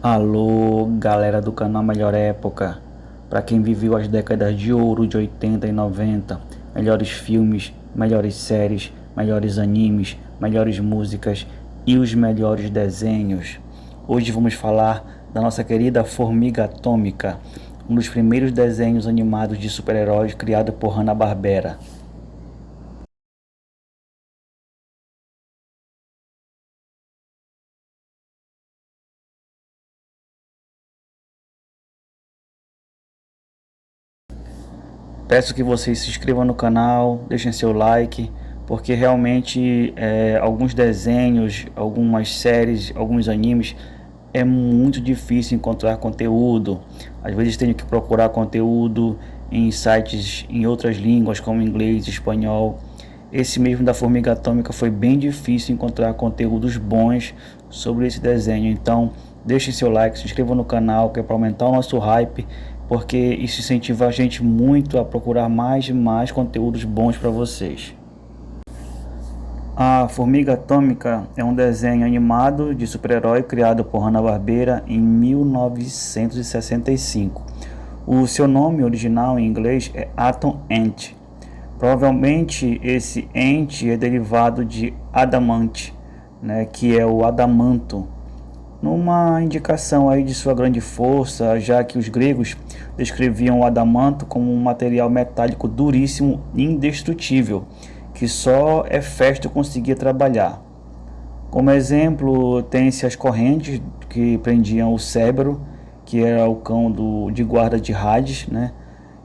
Alô, galera do canal Melhor Época. Para quem viveu as décadas de ouro de 80 e 90, melhores filmes, melhores séries, melhores animes, melhores músicas e os melhores desenhos. Hoje vamos falar da nossa querida Formiga Atômica, um dos primeiros desenhos animados de super-heróis criado por Hanna-Barbera. Peço que vocês se inscrevam no canal, deixem seu like, porque realmente alguns desenhos, algumas séries, alguns animes é muito difícil encontrar conteúdo. Às vezes tenho que procurar conteúdo em sites em outras línguas, como inglês, espanhol. Esse mesmo da Formiga Atômica foi bem difícil encontrar conteúdos bons sobre esse desenho. Então, deixem seu like, se inscrevam no canal, que é para aumentar o nosso hype, porque isso incentiva a gente muito a procurar mais e mais conteúdos bons para vocês. A Formiga Atômica é um desenho animado de super-herói criado por Hanna-Barbera em 1965. O seu nome original em inglês é Atom Ant. Provavelmente esse Ant é derivado de adamante, né, que é o adamanto, numa indicação aí de sua grande força, já que os gregos descreviam o adamanto como um material metálico duríssimo e indestrutível, que só Hefesto conseguia trabalhar. Como exemplo, tem-se as correntes que prendiam o Cérebro, que era o cão de guarda de Hades, né?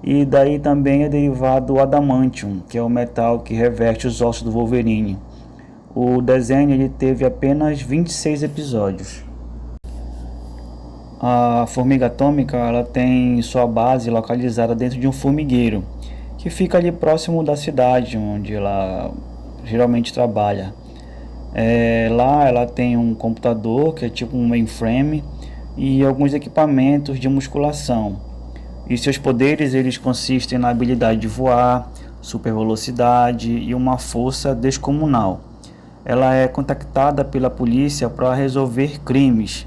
E daí também é derivado o adamantium, que é o metal que reveste os ossos do Wolverine. O desenho ele teve apenas 26 episódios. A Formiga Atômica ela tem sua base localizada dentro de um formigueiro, que fica ali próximo da cidade onde ela geralmente trabalha. Lá ela tem um computador que é tipo um mainframe e alguns equipamentos de musculação. E seus poderes eles consistem na habilidade de voar, super velocidade e uma força descomunal. Ela é contactada pela polícia para resolver crimes,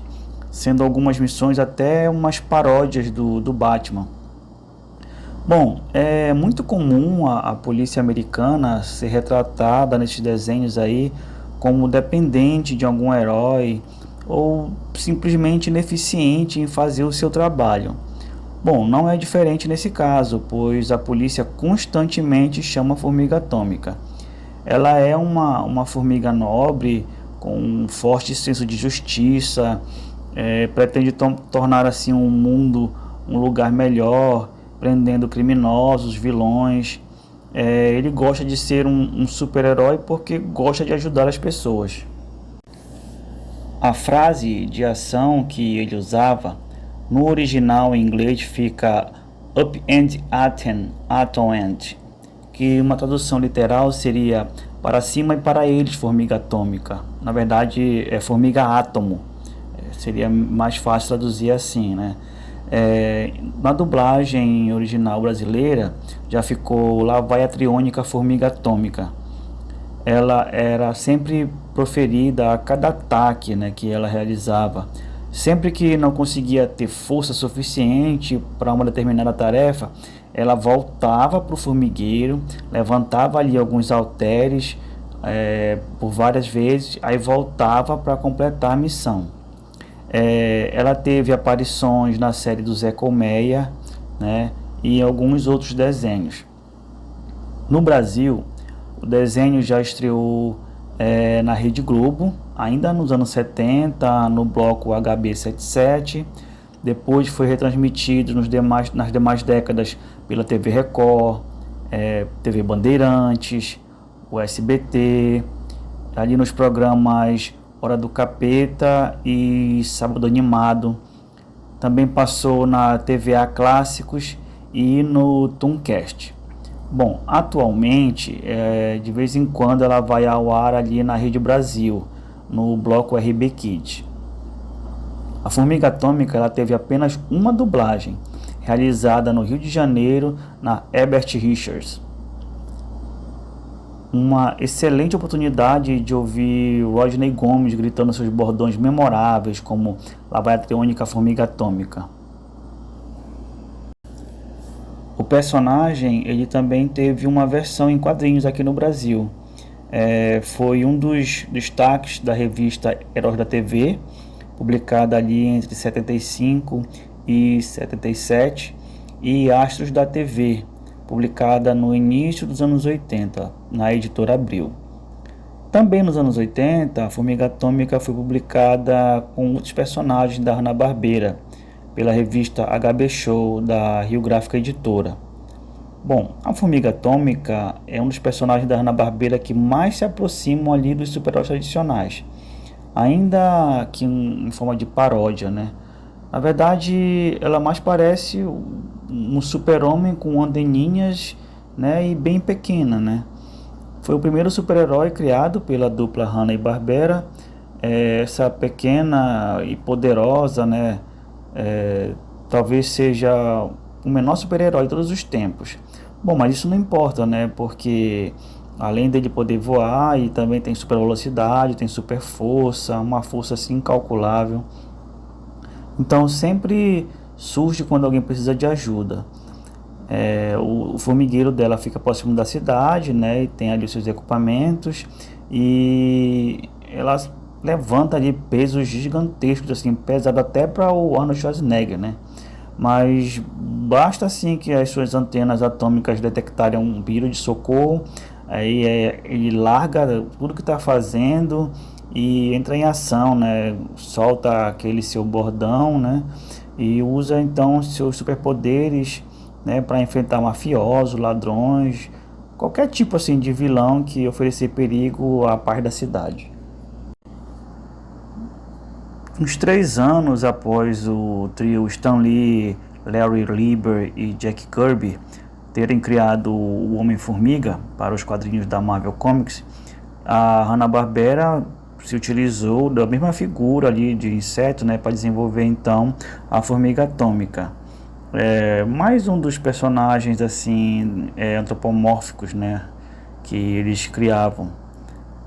sendo algumas missões até umas paródias do Batman. Bom, é muito comum a polícia americana ser retratada nesses desenhos aí como dependente de algum herói ou simplesmente ineficiente em fazer o seu trabalho. Bom, não é diferente nesse caso, pois a polícia constantemente chama a Formiga Atômica. Ela é uma formiga nobre, com um forte senso de justiça, pretende tornar assim um mundo um lugar melhor, prendendo criminosos, vilões. Ele gosta de ser um super-herói porque gosta de ajudar as pessoas. A frase de ação que ele usava no original em inglês fica Up and Atom Ant, que uma tradução literal seria para cima e para eles, formiga atômica. Na verdade é formiga átomo, seria mais fácil traduzir assim, né? Na dublagem original brasileira já ficou Lá vai a triônica formiga atômica. Ela era sempre proferida a cada ataque, né, que ela realizava. Sempre que não conseguia ter força suficiente para uma determinada tarefa, ela voltava para o formigueiro, levantava ali alguns halteres por várias vezes, aí voltava para completar a missão. Ela teve aparições na série do Zé Colmeia, né, e em alguns outros desenhos. No Brasil, o desenho já estreou na Rede Globo, ainda nos anos 70, no bloco HB77. Depois foi retransmitido nas demais décadas pela TV Record, TV Bandeirantes, o SBT, ali nos programas Hora do Capeta e Sábado Animado. Também passou na TVA Clássicos e no Tooncast. Bom, atualmente, de vez em quando ela vai ao ar ali na Rede Brasil, no bloco RB Kids. A Formiga Atômica ela teve apenas uma dublagem, realizada no Rio de Janeiro, na Herbert Richards. uma excelente oportunidade de ouvir Rodney Gomes gritando seus bordões memoráveis, como Lá vai a triônica formiga atômica. O personagem ele também teve uma versão em quadrinhos aqui no Brasil. Foi um dos destaques da revista Heróis da TV, publicada ali entre 75 e 77, e Astros da TV, publicada no início dos anos 80, na editora Abril. Também nos anos 80, a Formiga Atômica foi publicada com outros personagens da Hanna-Barbera, pela revista HB Show, da Rio Gráfica Editora. Bom, a Formiga Atômica é um dos personagens da Hanna-Barbera que mais se aproximam ali dos super-heróis tradicionais, ainda que em forma de paródia, né? Na verdade, ela mais parece um super-homem com anteninhas, né, e bem pequena, né? Foi o primeiro super-herói criado pela dupla Hanna-Barbera. Essa pequena e poderosa, né, talvez seja o menor super-herói de todos os tempos. Bom, mas isso não importa, né? Porque além dele poder voar, e também tem super velocidade, tem super força, uma força assim incalculável. Então sempre surge quando alguém precisa de ajuda. O formigueiro dela fica próximo da cidade, né? E tem ali os seus equipamentos, e ela levanta ali pesos gigantescos, assim, pesado até para o Arnold Schwarzenegger, né? Mas basta assim que as suas antenas atômicas detectarem um pedido de socorro, aí ele larga tudo que está fazendo e entra em ação, né? Solta aquele seu bordão, né? E usa então seus superpoderes, né, para enfrentar mafiosos, ladrões, qualquer tipo assim de vilão que oferecer perigo à paz da cidade. Uns 3 anos após o trio Stan Lee, Larry Lieber e Jack Kirby terem criado o Homem-Formiga para os quadrinhos da Marvel Comics, a Hanna-Barbera se utilizou da mesma figura ali de inseto, né, para desenvolver então a Formiga Atômica. Mais um dos personagens assim antropomórficos, né, que eles criavam.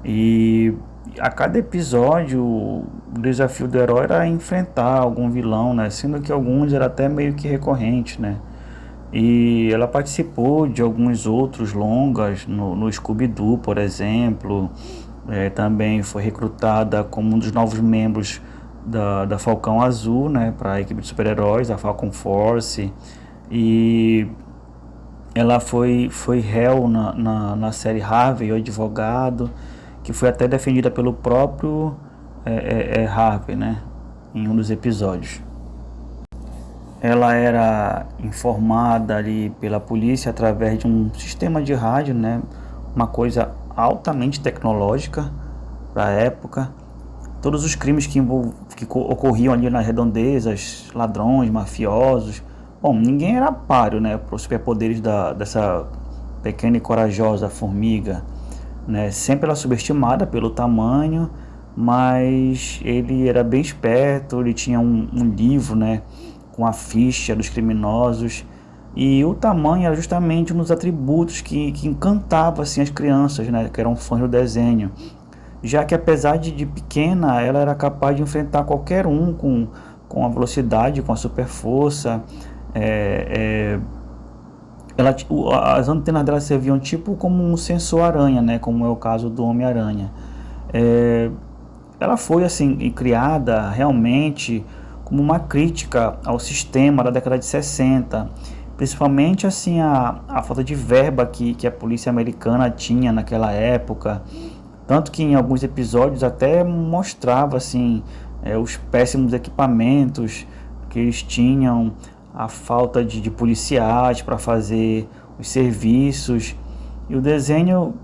E a cada episódio o desafio do herói era enfrentar algum vilão, né, sendo que alguns era até meio que recorrente, né. E ela participou de alguns outros longas no Scooby-Doo, por exemplo. Também foi recrutada como um dos novos membros da Falcão Azul, né, para a equipe de super-heróis, a Falcon Force. E ela foi réu na série Harvey, o advogado, que foi até defendida pelo próprio Harvey, né, em um dos episódios. Ela era informada ali pela polícia através de um sistema de rádio, né, uma coisa altamente tecnológica para a época. Todos os crimes que ocorriam ali nas redondezas, ladrões, mafiosos. Bom, ninguém era páreo, né, para os superpoderes dessa pequena e corajosa formiga, né? Sempre ela subestimada pelo tamanho, mas ele era bem esperto. Ele tinha um livro, né, com a ficha dos criminosos, e o tamanho era justamente um dos atributos que encantava assim as crianças, né, que eram fãs do desenho, já que apesar de pequena, ela era capaz de enfrentar qualquer um com a velocidade, com a super força. As antenas dela serviam tipo como um sensor aranha, né, como é o caso do Homem-Aranha. Ela foi assim criada realmente como uma crítica ao sistema da década de 60, principalmente assim a falta de verba que a polícia americana tinha naquela época. Tanto que em alguns episódios até mostrava assim, os péssimos equipamentos que eles tinham, a falta de policiais para fazer os serviços. E o desenho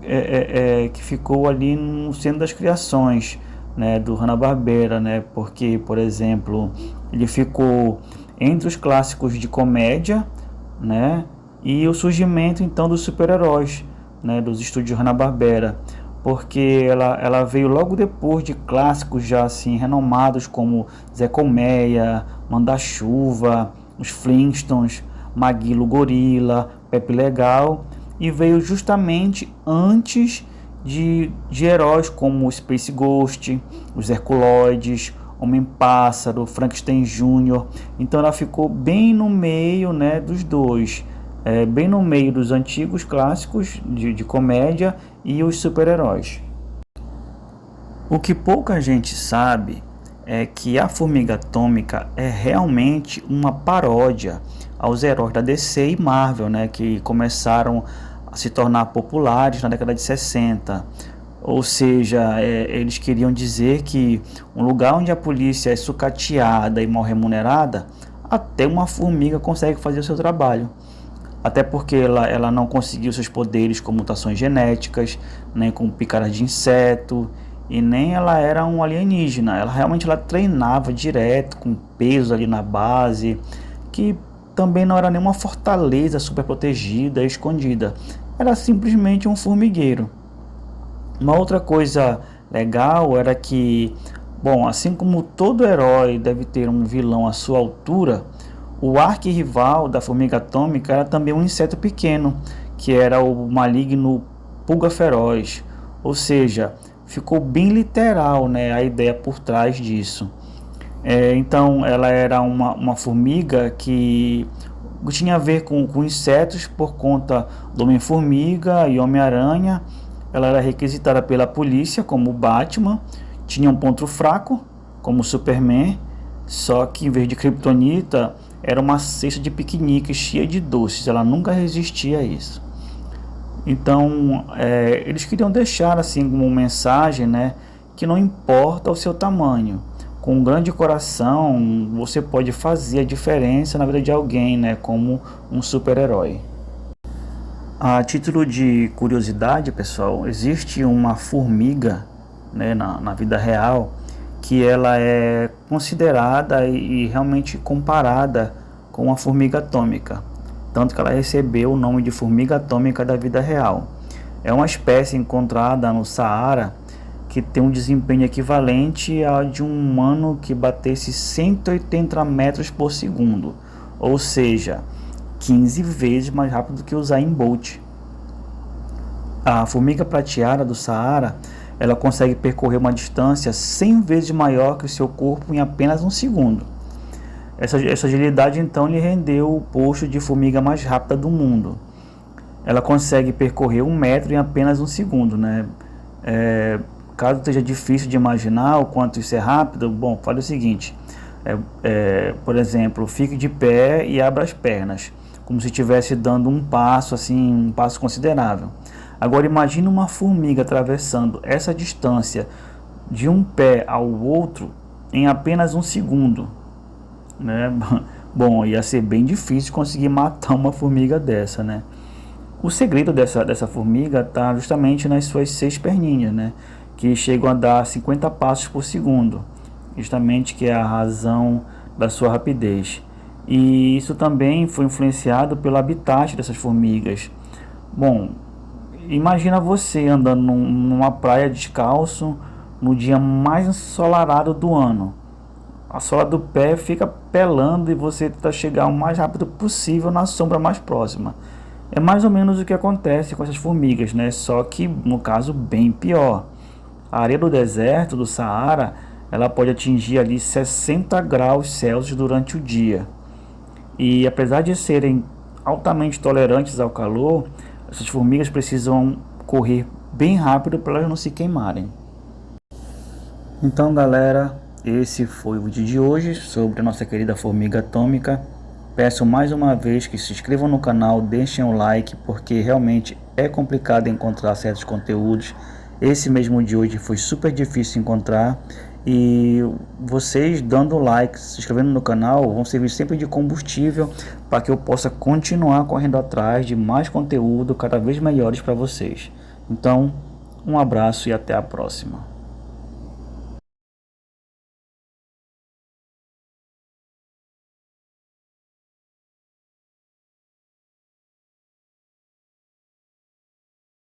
que ficou ali no centro das criações, né, do Hanna-Barbera, né, porque, por exemplo, ele ficou entre os clássicos de comédia, né, e o surgimento então dos super-heróis, né, dos estúdios Hanna-Barbera, porque ela veio logo depois de clássicos já assim renomados como Zé Colmeia, Manda-Chuva, os Flintstones, Maguilo Gorila, Pepe Legal, e veio justamente antes de heróis como o Space Ghost, os Herculoides, Homem-Pássaro, Frankenstein Jr. Então ela ficou bem no meio, né, dos dois, bem no meio dos antigos clássicos de comédia e os super-heróis. O que pouca gente sabe é que a Formiga Atômica é realmente uma paródia aos heróis da DC e Marvel, né, que começaram a se tornar populares na década de 60. Ou seja, eles queriam dizer que um lugar onde a polícia é sucateada e mal remunerada, até uma formiga consegue fazer o seu trabalho. Até porque ela não conseguiu seus poderes com mutações genéticas, nem com picadas de inseto, e nem ela era um alienígena. Ela realmente treinava direto, com peso ali na base, que também não era nenhuma fortaleza super protegida, escondida. Era simplesmente um formigueiro. Uma outra coisa legal era que, bom, assim como todo herói deve ter um vilão à sua altura, o arquirrival da Formiga Atômica era também um inseto pequeno, que era o maligno Pulga Feroz. Ou seja, ficou bem literal, né, a ideia por trás disso. Então ela era uma formiga que tinha a ver com insetos por conta do Homem-Formiga e Homem-Aranha. Ela era requisitada pela polícia como o Batman, tinha um ponto fraco como o Superman, só que em vez de kryptonita era uma cesta de piquenique cheia de doces. Ela nunca resistia a isso. Então eles queriam deixar assim como mensagem, né, que não importa o seu tamanho, com um grande coração você pode fazer a diferença na vida de alguém, né, como um super-herói. A título de curiosidade, pessoal, existe uma formiga, né, na vida real, que ela é considerada e realmente comparada com a formiga atômica, tanto que ela recebeu o nome de formiga atômica da vida real. É uma espécie encontrada no Saara que tem um desempenho equivalente ao de um humano que batesse 180 metros por segundo, ou seja, 15 vezes mais rápido que o Usain Bolt. A formiga prateada do Saara, ela consegue percorrer uma distância 100 vezes maior que o seu corpo em apenas um segundo. Essa agilidade então lhe rendeu o posto de formiga mais rápida do mundo. Ela consegue percorrer 1 metro em apenas um segundo, né? Caso esteja difícil de imaginar o quanto isso é rápido, bom, fale o seguinte: por exemplo, fique de pé e abra as pernas, como se estivesse dando um passo, assim, um passo considerável. Agora imagine uma formiga atravessando essa distância de um pé ao outro em apenas um segundo, né? Bom, ia ser bem difícil conseguir matar uma formiga dessa, né? O segredo dessa formiga está justamente nas suas 6 perninhas, né, que chegam a dar 50 passos por segundo, justamente que é a razão da sua rapidez. E isso também foi influenciado pelo habitat dessas formigas. Bom, imagina você andando numa praia descalço no dia mais ensolarado do ano. A sola do pé fica pelando e você tenta chegar o mais rápido possível na sombra mais próxima. É mais ou menos o que acontece com essas formigas, né? Só que no caso bem pior. A areia do deserto do Saara, ela pode atingir ali 60 graus Celsius durante o dia. E apesar de serem altamente tolerantes ao calor, essas formigas precisam correr bem rápido para elas não se queimarem. Então, galera, esse foi o vídeo de hoje sobre a nossa querida formiga atômica. Peço mais uma vez que se inscrevam no canal, deixem o like, porque realmente é complicado encontrar certos conteúdos. Esse mesmo de hoje foi super difícil encontrar, e vocês dando like, se inscrevendo no canal, vão servir sempre de combustível para que eu possa continuar correndo atrás de mais conteúdo cada vez melhores para vocês. Então, um abraço e até a próxima.